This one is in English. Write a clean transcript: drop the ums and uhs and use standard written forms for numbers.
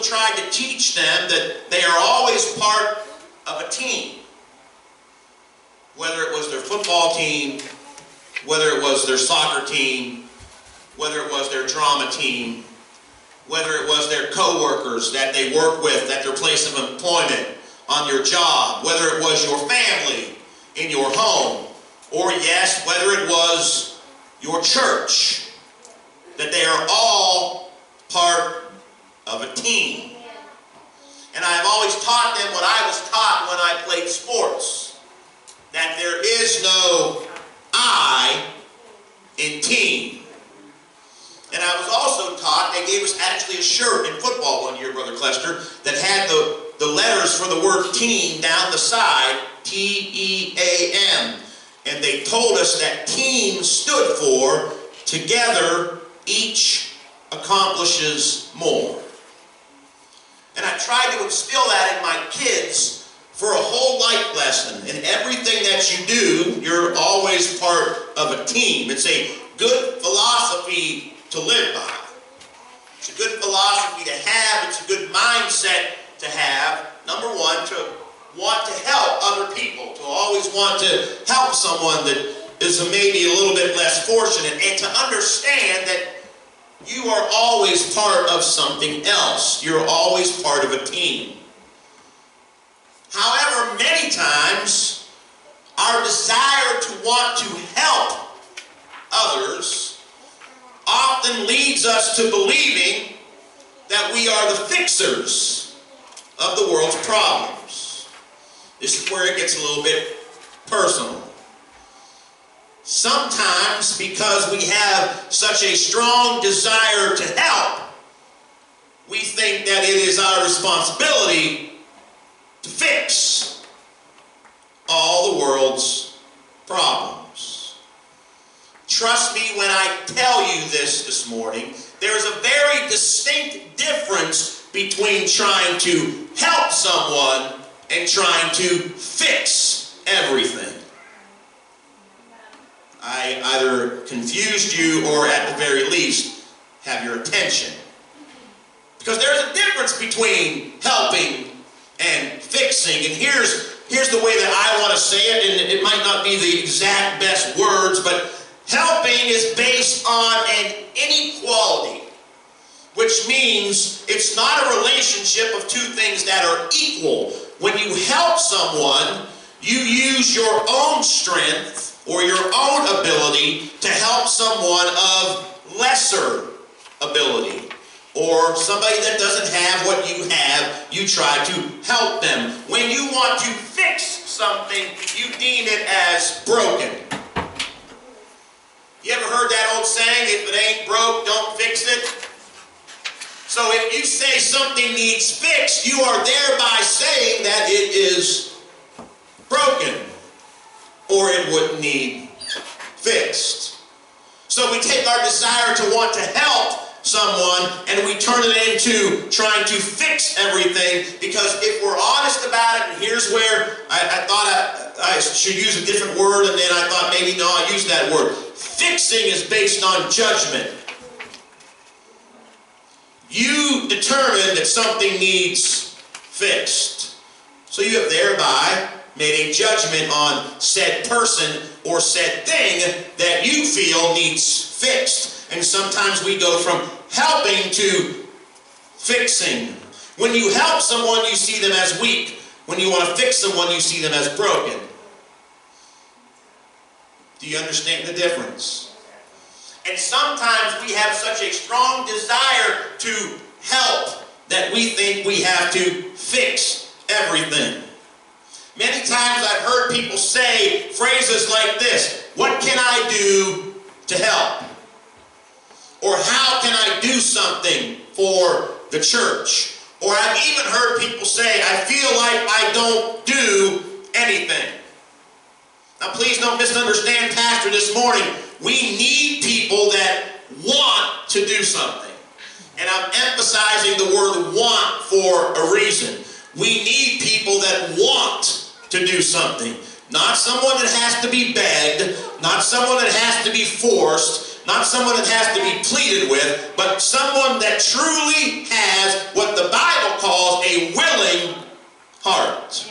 also tried to teach them that they are always part of a team. Whether it was their football team, whether it was their soccer team, whether it was their drama team, whether it was their co-workers that they work with at their place of employment, on your job, whether it was your family in your home, or yes, whether it was your church, that they are all part of a team. And I've always taught them what I was taught when I played sports, that there is no I in team. And I was also taught, they gave us actually a shirt in football one year, Brother Clester, that had the letters for the word team down the side, T-E-A-M. And they told us that team stood for together each accomplishes more. And I tried to instill that in my kids for a whole life lesson. In everything that you do, you're always part of a team. It's a good philosophy to live by. It's a good philosophy to have. It's a good mindset to have. Number one, to want to help other people, to always want to help someone that is maybe a little bit less fortunate, and to understand that you are always part of something else. You're always part of a team. However, many times, our desire to want to help others often leads us to believing that we are the fixers of the world's problems. This is where it gets a little bit personal. Sometimes, because we have such a strong desire to help, we think that it is our responsibility to fix all the world's problems. Trust me when I tell you this morning, there is a very distinct difference between trying to help someone and trying to fix everything. I either confused you or at the very least have your attention. Because there's a difference between helping and fixing. And here's the way that I want to say it, and it might not be the exact best words, but helping is based on an inequality, which means it's not a relationship of two things that are equal. When you help someone, you use your own strength or your own ability to help someone of lesser ability. Or somebody that doesn't have what you have, you try to help them. When you want to fix something, you deem it as broken. You ever heard that old saying, if it ain't broke, don't fix it? So if you say something needs fixed, you are thereby saying that it is broken, or it would need fixed. So we take our desire to want to help someone and we turn it into trying to fix everything, because if we're honest about it, and here's where I thought I should use a different word, and then I thought maybe no, I'll use that word. Fixing is based on judgment. You determine that something needs fixed. So you have thereby made a judgment on said person or said thing that you feel needs fixed. And sometimes we go from helping to fixing. When you help someone, you see them as weak. When you want to fix someone, you see them as broken. Do you understand the difference? And sometimes we have such a strong desire to help that we think we have to fix everything. Many times I've heard people say phrases like this: what can I do to help? Or how can I do something for the church? Or I've even heard people say, I feel like I don't do anything. Now please don't misunderstand Pastor this morning. We need people that want to do something. And I'm emphasizing the word want for a reason. We need people that want to do something. Not someone that has to be begged, not someone that has to be forced, not someone that has to be pleaded with, but someone that truly has what the Bible heart.